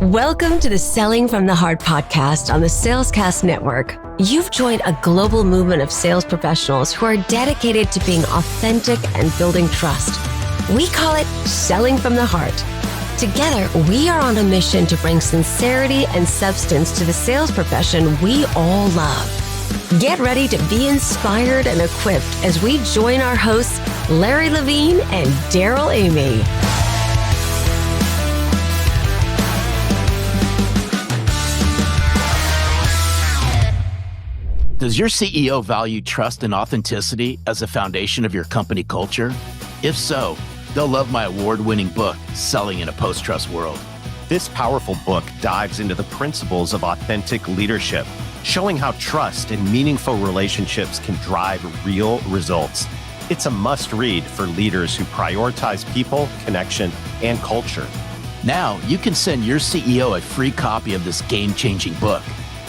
Welcome to the Selling from the Heart podcast on the Salescast Network. You've joined a global movement of sales professionals who are dedicated to being authentic and building trust. We call it Selling from the Heart. Together, we are on a mission to bring sincerity and substance to the sales profession we all love. Get ready to be inspired and equipped as we join our hosts, Larry Levine and Daryl Amy. Does your CEO value trust and authenticity as a foundation of your company culture? If so, they'll love my award-winning book, Selling in a Post-Trust World. This powerful book dives into the principles of authentic leadership, showing how trust and meaningful relationships can drive real results. It's a must-read for leaders who prioritize people, connection, and culture. Now, you can send your CEO a free copy of this game-changing book.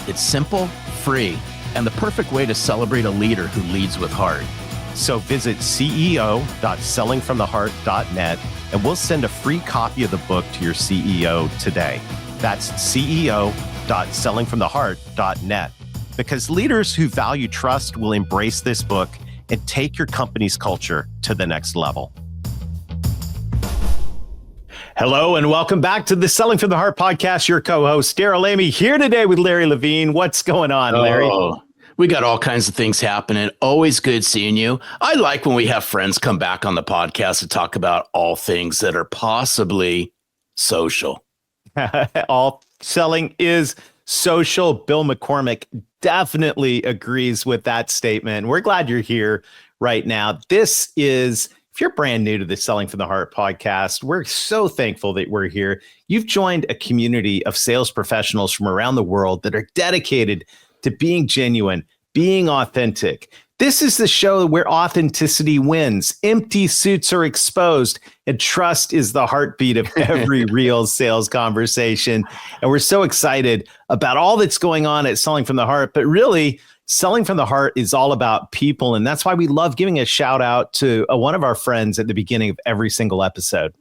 It's simple, free, and the perfect way to celebrate a leader who leads with heart. So visit ceo.sellingfromtheheart.net and we'll send a free copy of the book to your CEO today. That's ceo.sellingfromtheheart.net. Because leaders who value trust will embrace this book and take your company's culture to the next level. Hello and welcome back to the Selling from the Heart podcast. Your co-host, Daryl Amy, here today with Larry Levine. What's going on, Larry? We got all kinds of things happening. Always good seeing you. I like when we have friends come back on the podcast to talk about all things that are possibly social. All selling is social. Bill McCormick definitely agrees with that statement. We're glad you're here right now. This is, if you're brand new to the Selling from the Heart podcast, we're so thankful that we're here. You've joined a community of sales professionals from around the world that are dedicated to being genuine, being authentic. This is the show where authenticity wins. Empty suits are exposed, and trust is the heartbeat of every real sales conversation. And we're so excited about all that's going on at Selling from the Heart. But really, Selling from the Heart is all about people. And that's why we love giving a shout out to one of our friends at the beginning of every single episode.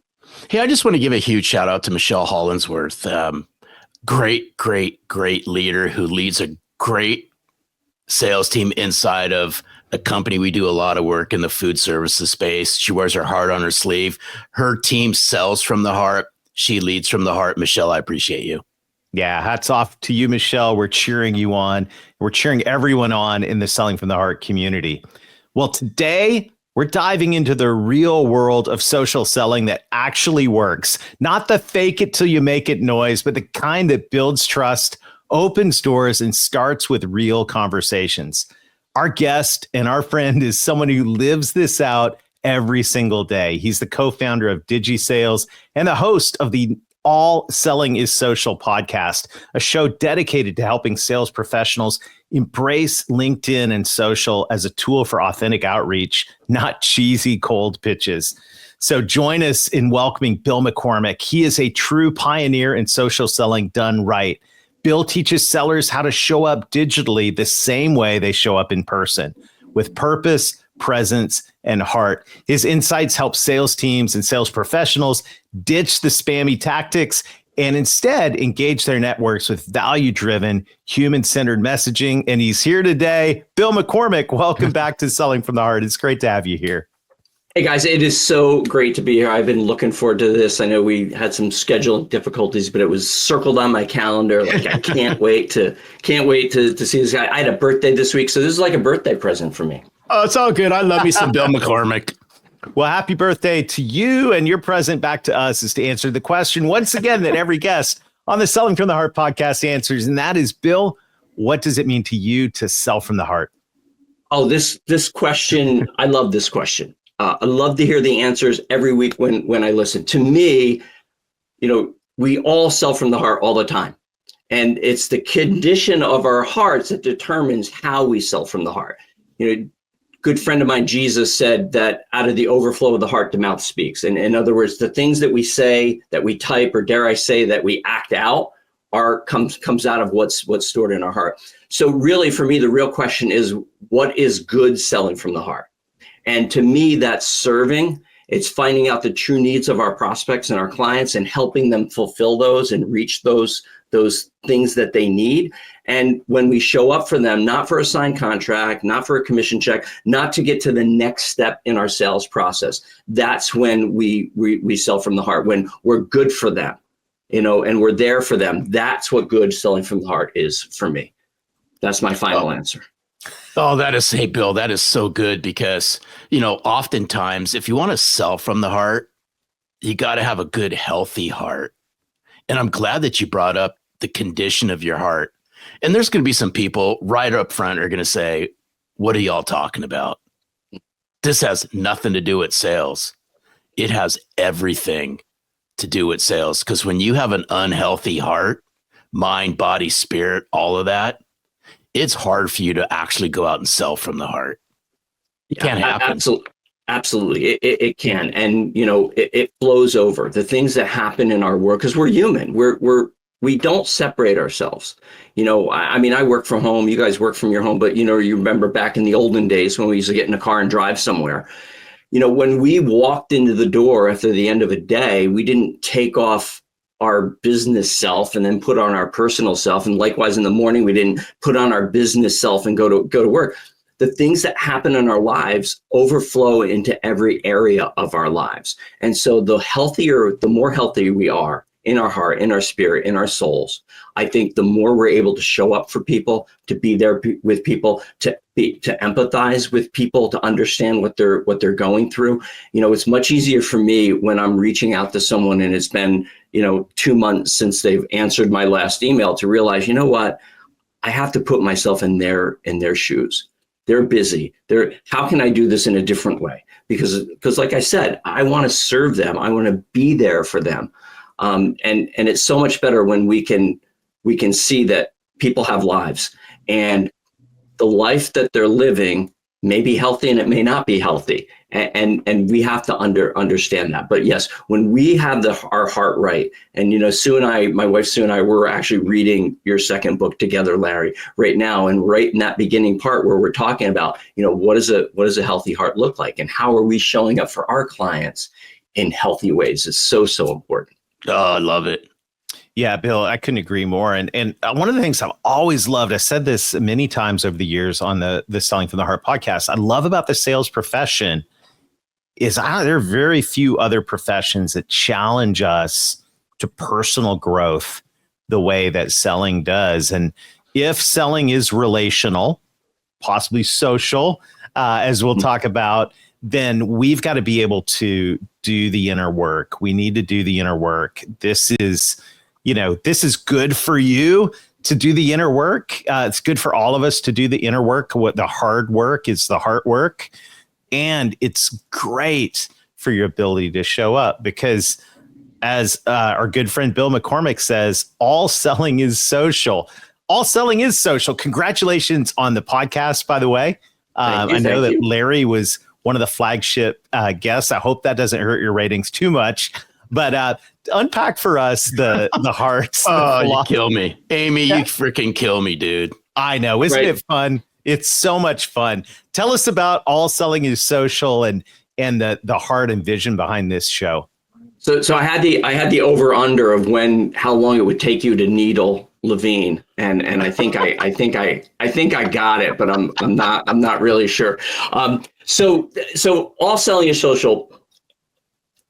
Hey, I just want to give a huge shout out to Michelle Hollinsworth. Great leader who leads a great sales team inside of a company. We do a lot of work in the food services space. She wears her heart on her sleeve. Her team sells from the heart. She leads from the heart. Michelle, I appreciate you. Yeah, hats off to you, Michelle. We're cheering you on. We're cheering everyone on in the Selling from the Heart community. Well, today we're diving into the real world of social selling that actually works. Not the fake it till you make it noise, but the kind that builds trust, opens doors, and starts with real conversations. Our guest and our friend is someone who lives this out every single day. He's the co-founder of DigiSales and the host of the All Selling is Social podcast, a show dedicated to helping sales professionals embrace LinkedIn and social as a tool for authentic outreach, not cheesy cold pitches. So join us in welcoming Bill McCormick. He is a true pioneer in social selling done right. Bill teaches sellers how to show up digitally the same way they show up in person, with purpose, presence, and heart. His insights help sales teams and sales professionals ditch the spammy tactics and instead engage their networks with value-driven, human-centered messaging. And he's here today. Bill McCormick, welcome back to Selling from the Heart. It's great to have you here. Hey guys, it is so great to be here. I've been looking forward to this. I know we had some scheduling difficulties, but it was circled on my calendar. Like I can't wait to see this guy. I had a birthday this week, so this is like a birthday present for me. Oh, it's all good. I love me some Bill McCormick. Well, happy birthday to you, and your present back to us is to answer the question once again that every guest on the Selling from the Heart podcast answers, and that is, Bill, what does it mean to you to sell from the heart? Oh, this question, I love this question. I love to hear the answers every week when I listen. To me, we all sell from the heart all the time. And it's the condition of our hearts that determines how we sell from the heart. Good friend of mine, Jesus, said that out of the overflow of the heart, the mouth speaks. And in other words, the things that we say, that we type, or dare I say, that we act out comes out of what's stored in our heart. So really, for me, the real question is, what is good selling from the heart? And to me, that's serving It's finding out the true needs of our prospects and our clients and helping them fulfill those and reach those things that they need. And when we show up for them, not for a signed contract, not for a commission check, not to get to the next step in our sales process, that's when we sell from the heart, when we're good for them, and we're there for them. That's what good selling from the heart is for me. That's my final answer. Oh, hey, Bill, that is so good because, oftentimes if you want to sell from the heart, you got to have a good, healthy heart. And I'm glad that you brought up the condition of your heart. And there's going to be some people right up front are going to say, what are y'all talking about? This has nothing to do with sales. It has everything to do with sales. Because when you have an unhealthy heart, mind, body, spirit, all of that, it's hard for you to actually go out and sell from the heart. It can't happen. Absolutely. It can. And, it flows over the things that happen in our work because we're human. We don't separate ourselves. I work from home. You guys work from your home. But, you remember back in the olden days when we used to get in a car and drive somewhere, when we walked into the door after the end of a day, we didn't take off our business self and then put on our personal self. And likewise, in the morning, we didn't put on our business self and go to work. The things that happen in our lives overflow into every area of our lives. And so the more healthy we are in our heart, in our spirit, in our souls, I think the more we're able to show up for people, to be there with people, to empathize with people, to understand what they're going through. It's much easier for me when I'm reaching out to someone and it's been, 2 months since they've answered my last email to realize, what, I have to put myself in their shoes. They're busy. How can I do this in a different way? Because like I said, I want to serve them. I want to be there for them. And it's so much better when we can see that people have lives and the life that they're living may be healthy and it may not be healthy. And we have to understand that. But yes, when we have our heart right, and my wife Sue and I, we're actually reading your second book together, Larry, right now. And right in that beginning part where we're talking about, what does a healthy heart look like? And how are we showing up for our clients in healthy ways? It's so important. Oh, I love it. Yeah, Bill, I couldn't agree more. And one of the things I've always loved, I said this many times over the years on the Selling from the Heart podcast, I love about the sales profession is there are very few other professions that challenge us to personal growth the way that selling does. And if selling is relational, possibly social, as we'll talk about, then we've got to be able to do the inner work. We need to do the inner work. This is good for you to do the inner work. It's good for all of us to do the inner work. What the hard work is the heart work. And it's great for your ability to show up because as our good friend Bill McCormick says, all selling is social. All selling is social. Congratulations on the podcast, by the way. I know that Larry was one of the flagship guests. I hope that doesn't hurt your ratings too much. But unpack for us the hearts. Oh, you kill me. Amy, you freaking kill me, dude. I know. Isn't it fun? It's so much fun. Tell us about All Selling is Social and the heart and vision behind this show. So I had the over under of how long it would take you to needle Levine, and I think I got it, but I'm not really sure. So All Selling is Social.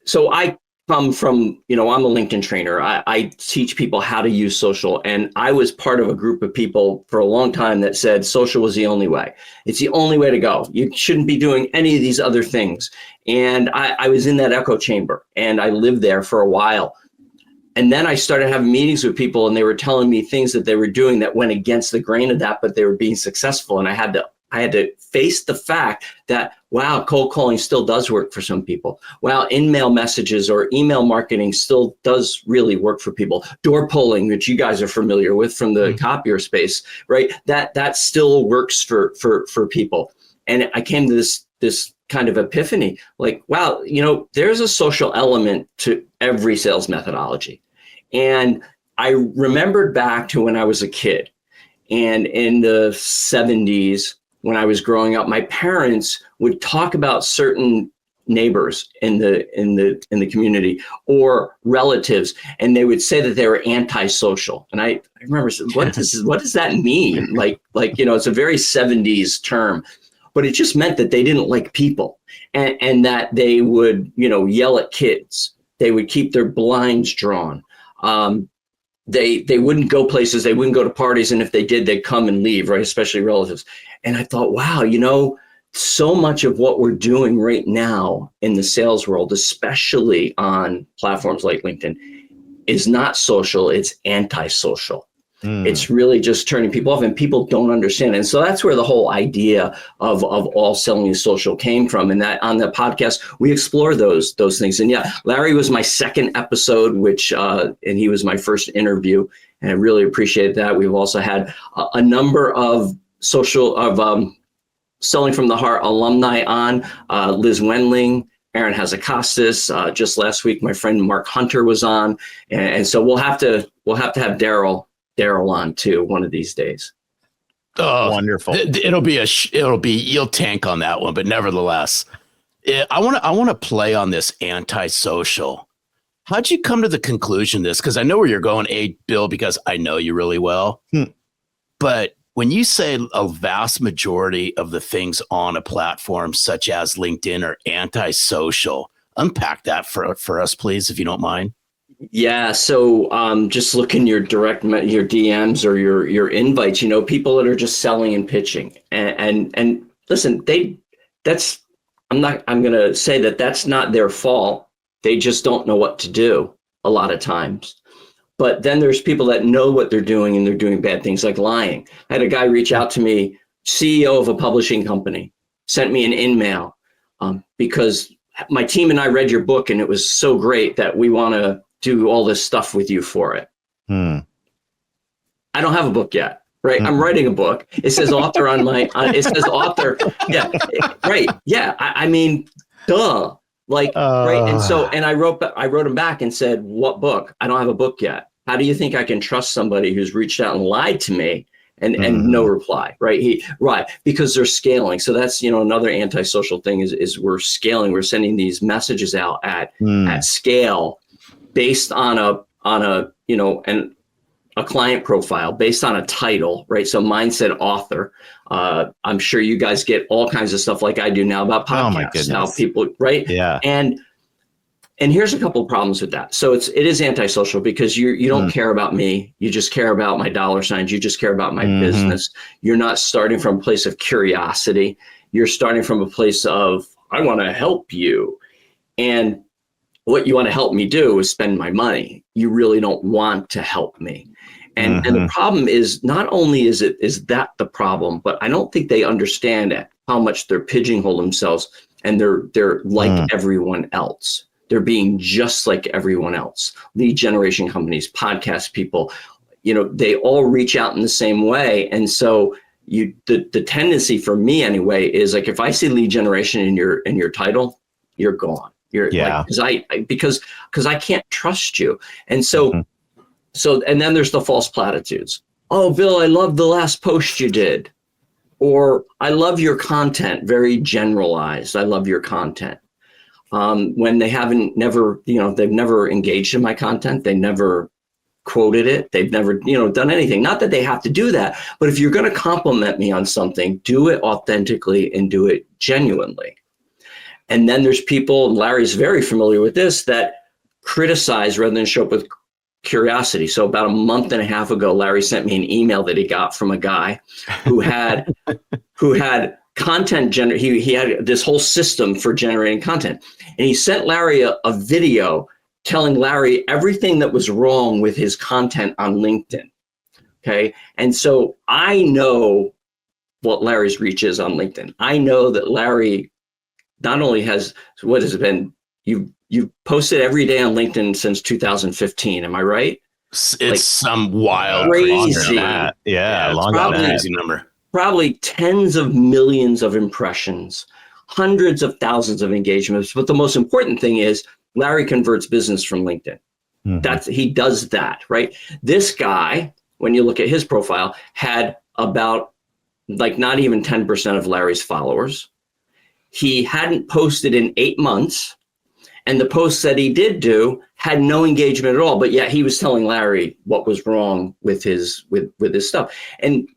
So I come from, I'm a LinkedIn trainer. I teach people how to use social. And I was part of a group of people for a long time that said social was the only way. It's the only way to go. You shouldn't be doing any of these other things. And I was in that echo chamber and I lived there for a while. And then I started having meetings with people and they were telling me things that they were doing that went against the grain of that, but they were being successful. And I had to face the fact that, wow, cold calling still does work for some people. Wow, in-mail messages or email marketing still does really work for people. Door pulling, which you guys are familiar with from the copier space, right? That still works for people. And I came to this kind of epiphany, like, wow, there's a social element to every sales methodology. And I remembered back to when I was a kid and in the 70s, when I was growing up, my parents would talk about certain neighbors in the community or relatives, and they would say that they were antisocial. And I remember saying, what does that mean? Like it's a very 70s term, but it just meant that they didn't like people, and that they would yell at kids. They would keep their blinds drawn. They wouldn't go places. They wouldn't go to parties, and if they did, they'd come and leave, right? Especially relatives. And I thought, wow, so much of what we're doing right now in the sales world, especially on platforms like LinkedIn, is not social, it's antisocial. It's really just turning people off, and people don't understand. And so that's where the whole idea of all selling is social came from. And that on the podcast, we explore those things. And yeah, Larry was my second episode, and he was my first interview. And I really appreciate that. We've also had a number of Selling from the Heart alumni on, Liz Wendling, Aaron Hazakostas. Just last week, my friend Mark Hunter was on, and so we'll have to have Daryl on too one of these days. Oh, wonderful! You'll tank on that one, but nevertheless, I want to play on this antisocial. How'd you come to the conclusion this? Because I know where you're going, Bill, because I know you really well, but when you say a vast majority of the things on a platform such as LinkedIn are antisocial, unpack that for us, please, if you don't mind. Yeah. So just look in your DMs or your invites, people that are just selling and pitching and listen, I'm going to say that that's not their fault. They just don't know what to do a lot of times. But then there's people that know what they're doing, and they're doing bad things like lying. I had a guy reach out to me, CEO of a publishing company, sent me an email because my team and I read your book, and it was so great that we want to do all this stuff with you for it. I don't have a book yet, right? I'm writing a book. It says author on my, it says author. Yeah, right. Yeah, I mean, duh. Right. And I wrote him back and said, what book? I don't have a book yet. How do you think I can trust somebody who's reached out and lied to me and no reply? Right. Because they're scaling. So that's, another antisocial thing is we're scaling. We're sending these messages out at scale based on a client profile, based on a title, right? So mine said author. I'm sure you guys get all kinds of stuff like I do now about podcasts. Oh my goodness. How people, right? Yeah. And here's a couple of problems with that. So it is antisocial because you don't care about me. You just care about my dollar signs. You just care about my business. You're not starting from a place of curiosity. You're starting from a place of, I want to help you. And what you want to help me do is spend my money. You really don't want to help me. And the problem is, not only is that the problem, but I don't think they understand how much they're pigeonhole themselves, and they're like everyone else. They're being just like everyone else. Lead generation companies, podcast people, they all reach out in the same way. And so the tendency for me anyway is like, if I see lead generation in your title, you're gone. Because I can't trust you. And so and then there's the false platitudes. Oh, Bill, I love the last post you did. Or I love your content, very generalized. I love your content. When they've never engaged in my content. They never quoted it. They've never, done anything. Not that they have to do that, but if you're going to compliment me on something, do it authentically and do it genuinely. And then there's people, and Larry's very familiar with this, that criticize rather than show up with curiosity. So about a month and a half ago, Larry sent me an email that he got from a guy who had content he had this whole system for generating content. And he sent Larry a video telling Larry everything that was wrong with his content on LinkedIn. Okay. And so I know what Larry's reach is on LinkedIn. I know that Larry not only has, what has it been? You've posted every day on LinkedIn since 2015. Am I right? It's some wild crazy. Crazy number. Probably tens of millions of impressions, hundreds of thousands of engagements. But the most important thing is Larry converts business from LinkedIn. He does that, right? This guy, when you look at his profile, had about not even 10% of Larry's followers. he hadn't posted in 8 months. And the posts that he did do had no engagement at all, but yet he was telling Larry what was wrong with his stuff. And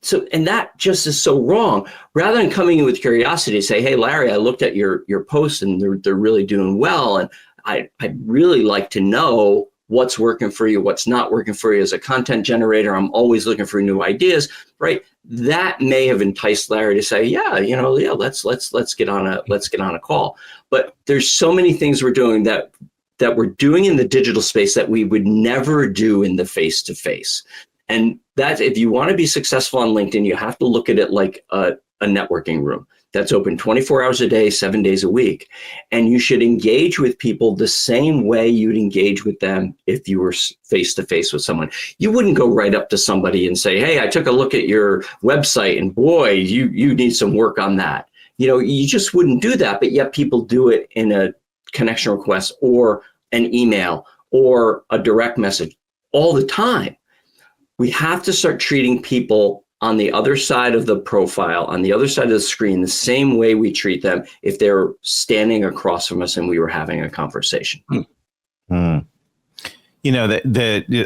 that just is so wrong. Rather than coming in with curiosity, say, hey, Larry, I looked at your posts and they're really doing well. And I'd really like to know what's working for you, what's not working for you. As a content generator, I'm always looking for new ideas, right? That may have enticed Larry to say, let's get on a call. But there's so many things we're doing that we're doing in the digital space that we would never do in the face-to-face. And that, if you want to be successful on LinkedIn, you have to look at it like a networking room that's open 24 hours a day, 7 days a week. And you should engage with people the same way you'd engage with them if you were face-to-face with someone. You wouldn't go right up to somebody and say, hey, I took a look at your website and boy, you need some work on that. You just wouldn't do that, but yet people do it in a connection request or an email or a direct message all the time. We have to start treating people on the other side of the profile, on the other side of the screen, the same way we treat them if they're standing across from us and we were having a conversation. Mm.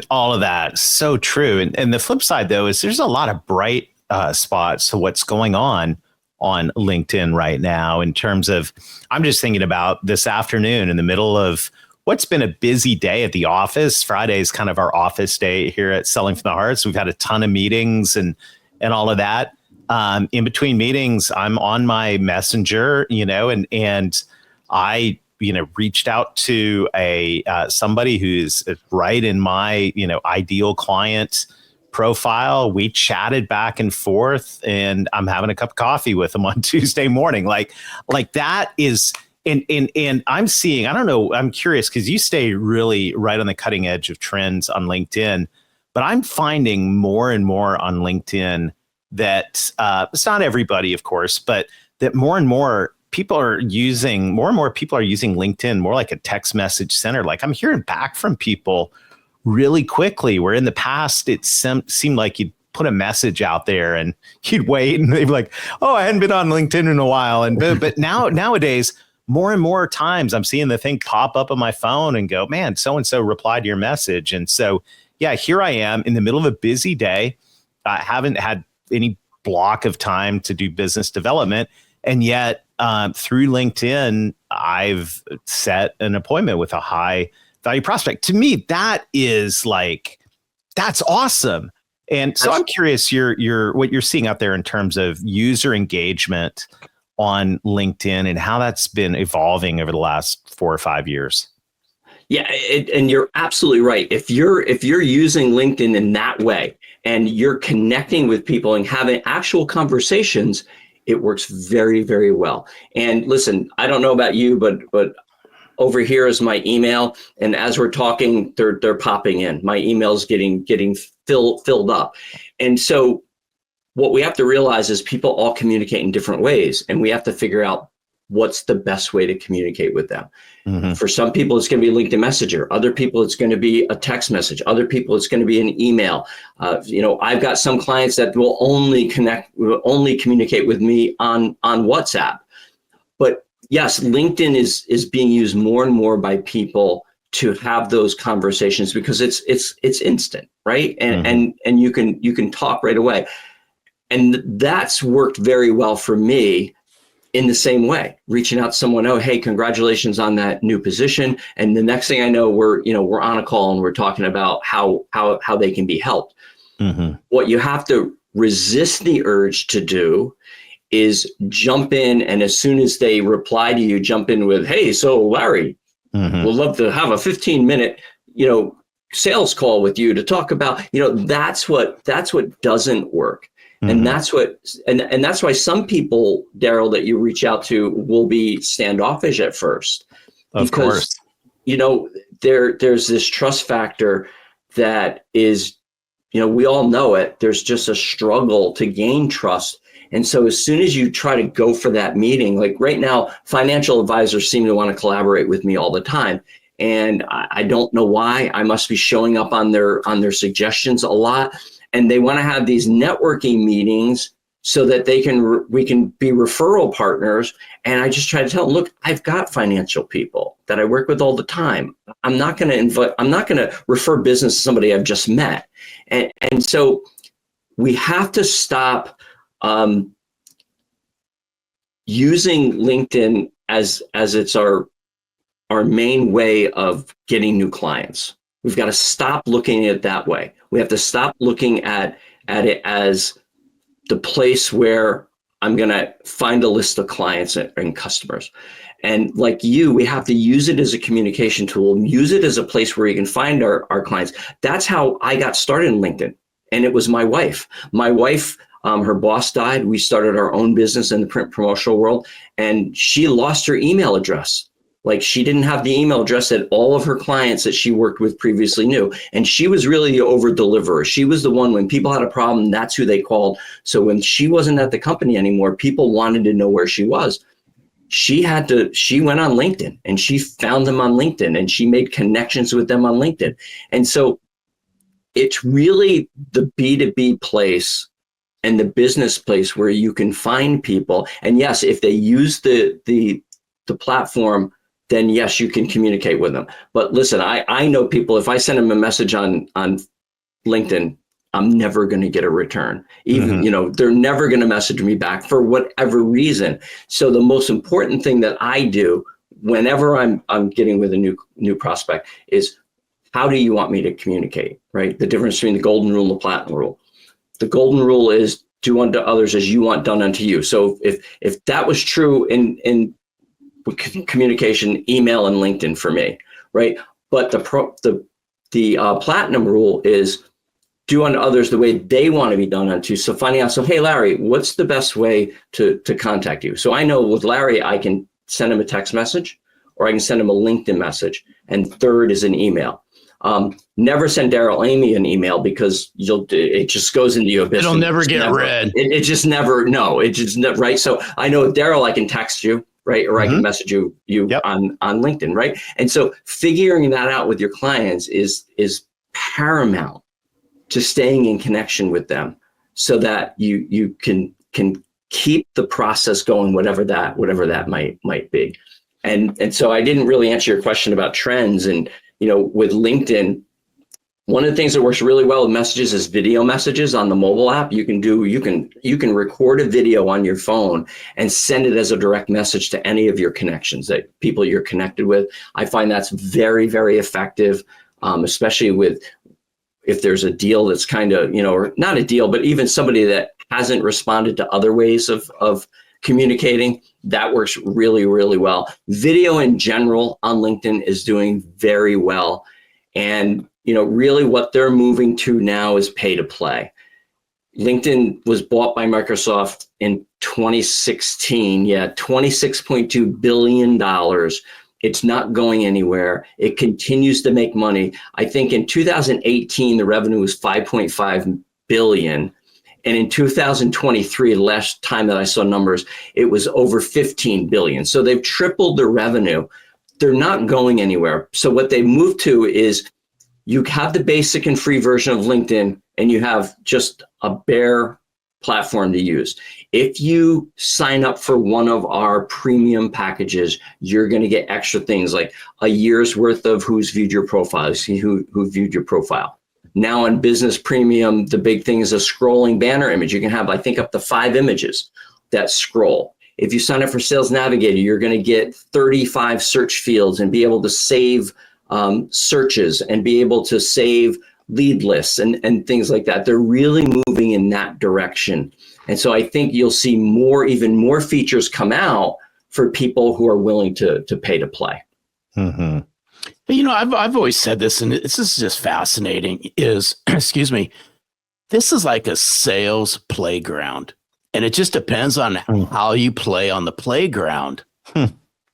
All of that, so true. And the flip side, though, is there's a lot of bright spots to what's going on LinkedIn right now in terms of, I'm just thinking about this afternoon in the middle of what's been a busy day at the office. Friday is kind of our office day here at Selling from the Heart. So we've had a ton of meetings and all of that. In between meetings, I'm on my messenger, and I, reached out to somebody who's right in my, ideal client profile. We chatted back and forth, and I'm having a cup of coffee with them on Tuesday morning. Like that is, and I'm seeing, I don't know, I'm curious because you stay really right on the cutting edge of trends on LinkedIn, but I'm finding more and more on LinkedIn that it's not everybody, of course, but that more and more people are using LinkedIn more like a text message center. Like I'm hearing back from people really quickly, where in the past it seemed like you'd put a message out there and you'd wait and they'd be like, oh, I hadn't been on LinkedIn in a while. But nowadays, more and more times I'm seeing the thing pop up on my phone and go, man, so-and-so replied to your message. And so, yeah, here I am in the middle of a busy day. I haven't had any block of time to do business development. And yet through LinkedIn, I've set an appointment with a high value prospect. To me, that is that's awesome. And so I'm curious what you're seeing out there in terms of user engagement on LinkedIn and how that's been evolving over the last 4 or 5 years. Yeah, and you're absolutely right. If you're using LinkedIn in that way and you're connecting with people and having actual conversations, it works very, very well. And listen, I don't know about you, but over here is my email, and as we're talking, they're popping in. My email's getting filled up, and so what we have to realize is people all communicate in different ways, and we have to figure out what's the best way to communicate with them. Mm-hmm. For some people, it's going to be LinkedIn Messenger. Other people, it's going to be a text message. Other people, it's going to be an email. I've got some clients that will only communicate with me on WhatsApp. But yes, LinkedIn is being used more and more by people to have those conversations because it's instant, right? And mm-hmm. and you can talk right away. And that's worked very well for me in the same way, reaching out to someone, oh, hey, congratulations on that new position. And the next thing I know, we're on a call and we're talking about how they can be helped. Mm-hmm. What you have to resist the urge to do is jump in, and as soon as they reply to you, jump in with, hey, so Larry, mm-hmm. we'd love to have a 15-minute, sales call with you to talk about, that's what doesn't work. And mm-hmm. that's why some people, Daryl, that you reach out to will be standoffish at first. Of course. There's this trust factor that is, we all know it. There's just a struggle to gain trust. And so as soon as you try to go for that meeting, like right now, financial advisors seem to want to collaborate with me all the time. And I don't know why. I must be showing up on their suggestions a lot. And they want to have these networking meetings so that we can be referral partners. And I just try to tell them, look, I've got financial people that I work with all the time. I'm not going to refer business to somebody I've just met. And so we have to stop using LinkedIn as it's our main way of getting new clients. We've got to stop looking at it that way. We have to stop looking at it as the place where I'm going to find a list of clients and customers. And like you, we have to use it as a communication tool, use it as a place where you can find our clients. That's how I got started in LinkedIn. And it was my wife. Her boss died. We started our own business in the print promotional world, and she lost her email address. Like, she didn't have the email address that all of her clients that she worked with previously knew. And she was really the over deliverer. She was the one, when people had a problem, that's who they called. So when she wasn't at the company anymore, people wanted to know where she was. She went on LinkedIn and she found them on LinkedIn and she made connections with them on LinkedIn. And so it's really the B2B place and the business place where you can find people. And yes, if they use the platform, then yes, you can communicate with them. But listen, I know people, if I send them a message on LinkedIn, I'm never going to get a return. Even, they're never going to message me back for whatever reason. So the most important thing that I do whenever I'm getting with a new prospect is, how do you want me to communicate, right? The difference between the golden rule and the platinum rule. The golden rule is do unto others as you want done unto you. So if that was true in communication, email and LinkedIn for me, right? But the platinum rule is do unto others the way they want to be done unto. So finding out, hey, Larry, what's the best way to contact you? So I know with Larry, I can send him a text message or I can send him a LinkedIn message. And third is an email. Never send Daryl Amy an email because it just goes into your business. It'll never get read. It just never, right? So I know with Daryl, I can text you, right? Or I can message you on LinkedIn, right? And so figuring that out with your clients is paramount to staying in connection with them so that you can keep the process going, whatever that might be. And so I didn't really answer your question about trends. And with LinkedIn, one of the things that works really well with messages is video messages on the mobile app. You can record a video on your phone and send it as a direct message to any of your connections, that people you're connected with. I find that's very, very effective, especially if there's a deal that's kind of, or not a deal, but even somebody that hasn't responded to other ways of communicating. That works really, really well. Video in general on LinkedIn is doing very well. And, really what they're moving to now is pay to play. LinkedIn was bought by Microsoft in 2016. Yeah, $26.2 billion. It's not going anywhere. It continues to make money. I think in 2018, the revenue was 5.5 billion. And in 2023, the last time that I saw numbers, it was over 15 billion. So they've tripled their revenue. They're not going anywhere. So what they moved to is you have the basic and free version of LinkedIn, and you have just a bare platform to use. If you sign up for one of our premium packages, you're going to get extra things like a year's worth of who's viewed your profile, see who viewed your profile. Now in Business Premium, the big thing is a scrolling banner image. You can have, I think, up to 5 images that scroll. If you sign up for Sales Navigator, you're going to get 35 search fields and be able to save searches and be able to save lead lists and things like that. They're really moving in that direction. And so I think you'll see even more features come out for people who are willing to pay to play. Mm-hmm. I've always said this, and this is just fascinating, is, excuse me, this is like a sales playground. And it just depends on how you play on the playground.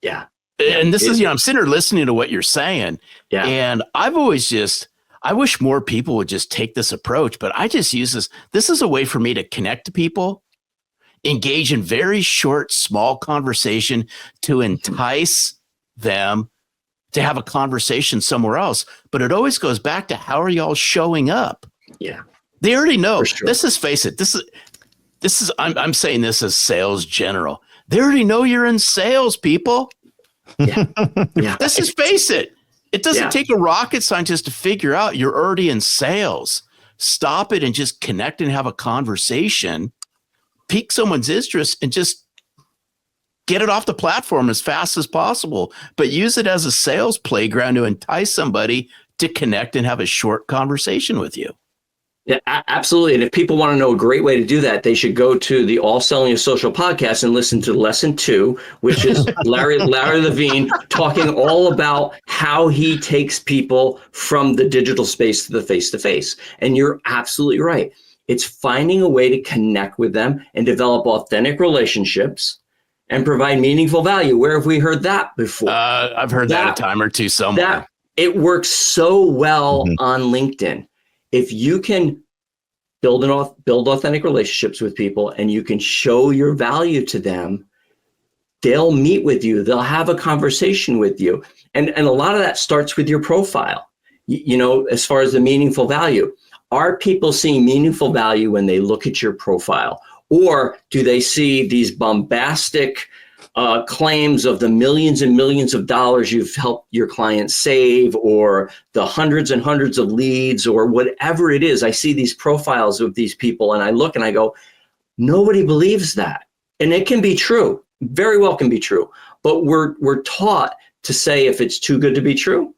Yeah. And this is, I'm sitting here listening to what you're saying. Yeah. And I've always I wish more people would just take this approach, but I just use this. This is a way for me to connect to people, engage in very short, small conversation to entice them to have a conversation somewhere else. But it always goes back to, how are y'all showing up? Yeah. They already know. Sure. Let's just face it. I'm saying this as sales general. They already know you're in sales, people. Yeah. Yeah. Let's just face it. It doesn't take a rocket scientist to figure out you're already in sales. Stop it and just connect and have a conversation, pique someone's interest, and just get it off the platform as fast as possible. But use it as a sales playground to entice somebody to connect and have a short conversation with you. Yeah, absolutely. And if people want to know a great way to do that, they should go to the All Selling is Social podcast and listen to lesson 2, which is Larry Levine talking all about how he takes people from the digital space to the face-to-face. And you're absolutely right. It's finding a way to connect with them and develop authentic relationships and provide meaningful value. Where have we heard that before? I've heard that a time or two somewhere. It works so well on LinkedIn. If you can build authentic relationships with people and you can show your value to them, they'll meet with you. They'll have a conversation with you. And a lot of that starts with your profile, as far as the meaningful value. Are people seeing meaningful value when they look at your profile? Or do they see these bombastic claims of the millions and millions of dollars you've helped your clients save, or the hundreds and hundreds of leads, or whatever it is? I see these profiles of these people and I look and I go, nobody believes that. And it can be true, very well can be true. But we're taught to say if it's too good to be true,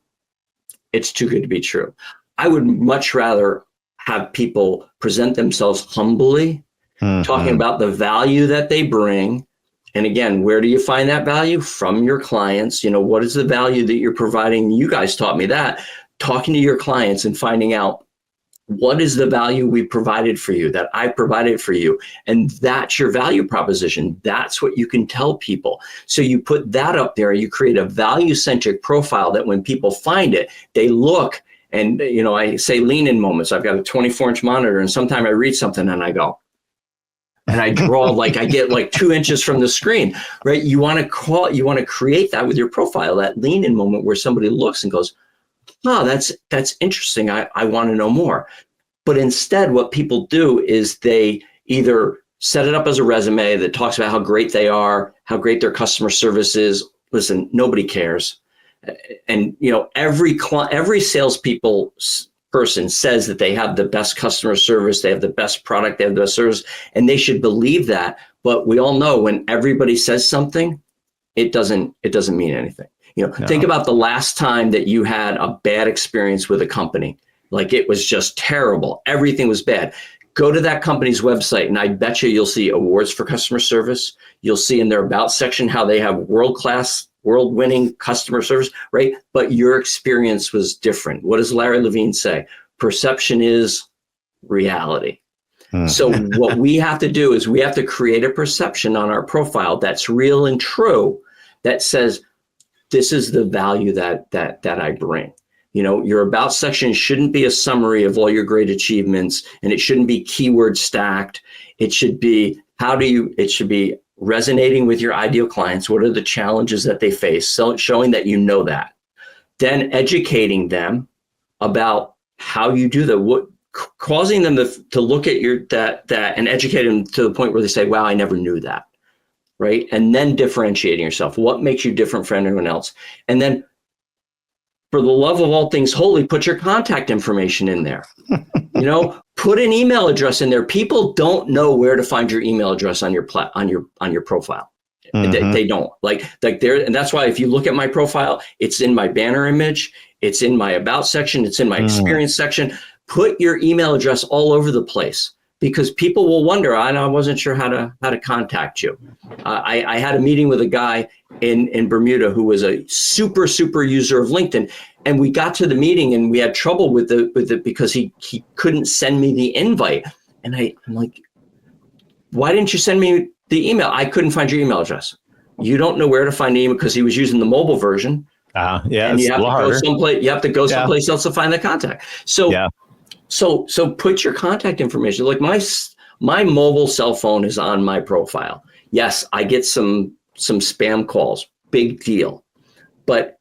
it's too good to be true. I would much rather have people present themselves humbly, talking about the value that they bring. And again, where do you find that value? From your clients. What is the value that you're providing? You guys taught me that. Talking to your clients and finding out what is the value we provided for you, that I provided for you. And that's your value proposition. That's what you can tell people. So you put that up there, you create a value-centric profile that when people find it, they look and, I say lean in moments. I've got a 24-inch monitor and sometimes I read something and I go, and I draw I get 2 inches from the screen, right? You want to create that with your profile, that lean in moment where somebody looks and goes, oh, that's interesting. I want to know more. But instead, what people do is they either set it up as a resume that talks about how great they are, how great their customer service is. Listen, nobody cares. And, every salespeople person says that they have the best customer service, they have the best product, they have the best service, and they should believe that. But we all know when everybody says something, it doesn't mean anything. No. Think about the last time that you had a bad experience with a company, like it was just terrible. Everything was bad. Go to that company's website and I bet you'll see awards for customer service. You'll see in their about section how they have world-class, world-winning customer service, right? But your experience was different. What does Larry Levine say? Perception is reality. So what we have to do is we have to create a perception on our profile that's real and true, that says, this is the value that I bring. Your about section shouldn't be a summary of all your great achievements, and it shouldn't be keyword stacked. It should be it should be resonating with your ideal clients. What are the challenges that they face? So showing that you know that. Then educating them about how you do that, causing them to look at that and educate them to the point where they say, wow, I never knew that. Right? And then differentiating yourself. What makes you different from anyone else? And then, for the love of all things holy, put your contact information in there. Put an email address in there. People don't know where to find your email address on your profile. They don't there. And that's why if you look at my profile, it's in my banner image, it's in my about section, it's in my experience section. Put your email address all over the place, because people will wonder, I wasn't sure how to contact you. I had a meeting with a guy in Bermuda who was a super user of LinkedIn. And we got to the meeting and we had trouble with it because he couldn't send me the invite. And I'm like, why didn't you send me the email? I couldn't find your email address. You don't know where to find the email because he was using the mobile version. Yeah, and you have to go someplace else to find the contact. So put your contact information. Like my mobile cell phone is on my profile. Yes, I get some spam calls, big deal. But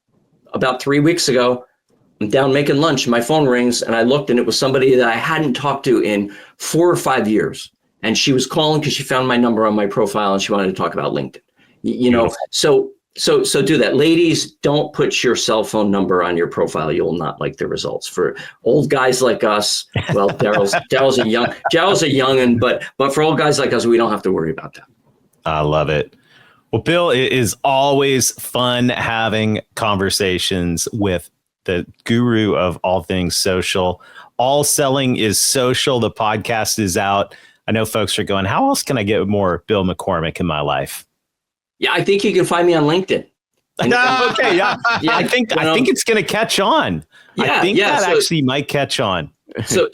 about 3 weeks ago, I'm down making lunch, my phone rings and I looked and it was somebody that I hadn't talked to in 4 or 5 years. And she was calling because she found my number on my profile and she wanted to talk about LinkedIn. You know, so do that. Ladies, don't put your cell phone number on your profile. You'll not like the results. For old guys like us, well, Daryl's a youngin', but for old guys like us, we don't have to worry about that. I love it. Well, Bill, it is always fun having conversations with the guru of all things social. All Selling is Social. The podcast is out. I know folks are going, how else can I get more Bill McCormick in my life? Yeah, I think you can find me on LinkedIn. Okay, yeah. I think it's going to catch on. I think that actually might catch on. So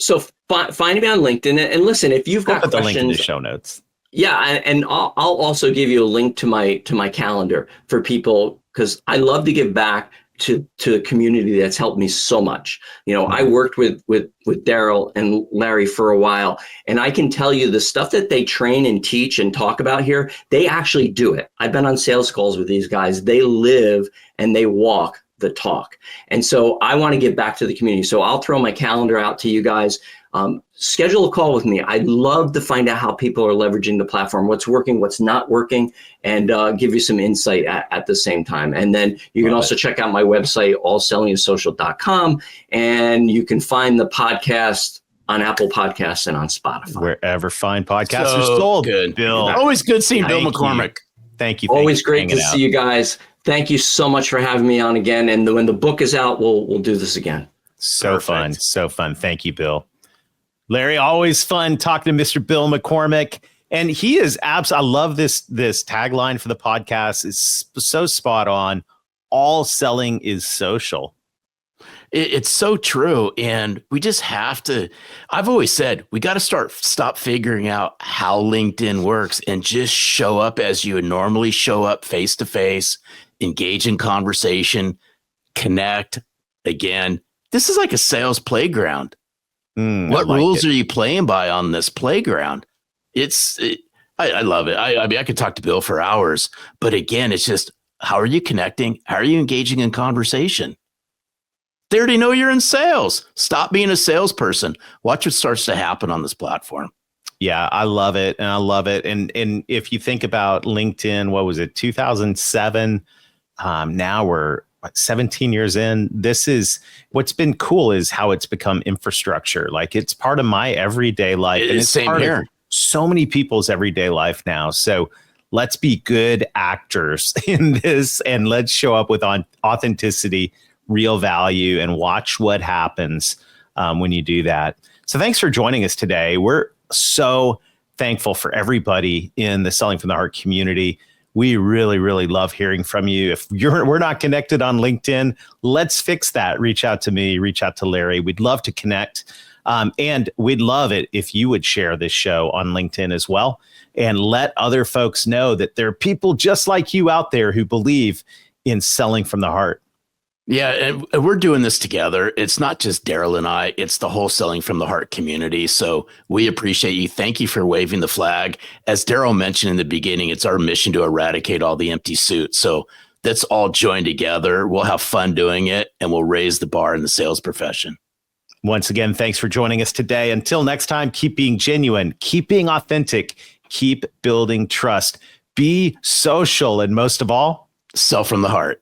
find me on LinkedIn and listen, if you've got questions, the link in the show notes. Yeah, and I'll also give you a link to my calendar for people, because I love to give back to the community that's helped me so much. You know, I worked with Daryl and Larry for a while, and I can tell you the stuff that they train and teach and talk about here, they actually do it. I've been on sales calls with these guys. They live and they walk the talk. And so I want to give back to the community. So I'll throw my calendar out to you guys. Schedule a call with me. I'd love to find out how people are leveraging the platform, what's working, what's not working, and give you some insight at the same time. And then you can also check out my website, allsellingisocial.com, and you can find the podcast on Apple Podcasts and on Spotify. Wherever fine podcasts are sold. Good, Bill. Always good seeing Bill McCormick. Thank you. Always great to see you guys. Thank you so much for having me on again. And when the book is out, we'll do this again. So fun. So fun. Thank you, Bill. Larry, always fun talking to Mr. Bill McCormick. And he is I love this tagline for the podcast. It's so spot on. All selling is social. It's so true. And we just have to, I've always said, we got to stop figuring out how LinkedIn works and just show up as you would normally show up, face to face, engage in conversation, connect. Again, this is like a sales playground. What rules are you playing by on this playground? I love it. I mean, I could talk to Bill for hours, but again, it's just, how are you connecting? How are you engaging in conversation? They already know you're in sales. Stop being a salesperson. Watch what starts to happen on this platform. Yeah, I love it. And I love it. And if you think about LinkedIn, what was it? 2007. Now we're 17 years in. This is what's been cool is how it's become infrastructure. Like it's part of my everyday life. And it's same part here. of so many people's everyday life now. So let's be good actors in this and let's show up with authenticity, real value, and watch what happens when you do that. So thanks for joining us today. We're so thankful for everybody in the Selling from the Heart community. We really, really love hearing from you. If we're not connected on LinkedIn, let's fix that. Reach out to me, reach out to Larry. We'd love to connect. And we'd love it if you would share this show on LinkedIn as well and let other folks know that there are people just like you out there who believe in selling from the heart. Yeah, and we're doing this together. It's not just Daryl and I, it's the whole Selling from the Heart community. So we appreciate you. Thank you for waving the flag. As Daryl mentioned in the beginning, it's our mission to eradicate all the empty suits. So let's all join together. We'll have fun doing it, and we'll raise the bar in the sales profession. Once again, thanks for joining us today. Until next time, keep being genuine, keep being authentic, keep building trust, be social, and most of all, sell from the heart.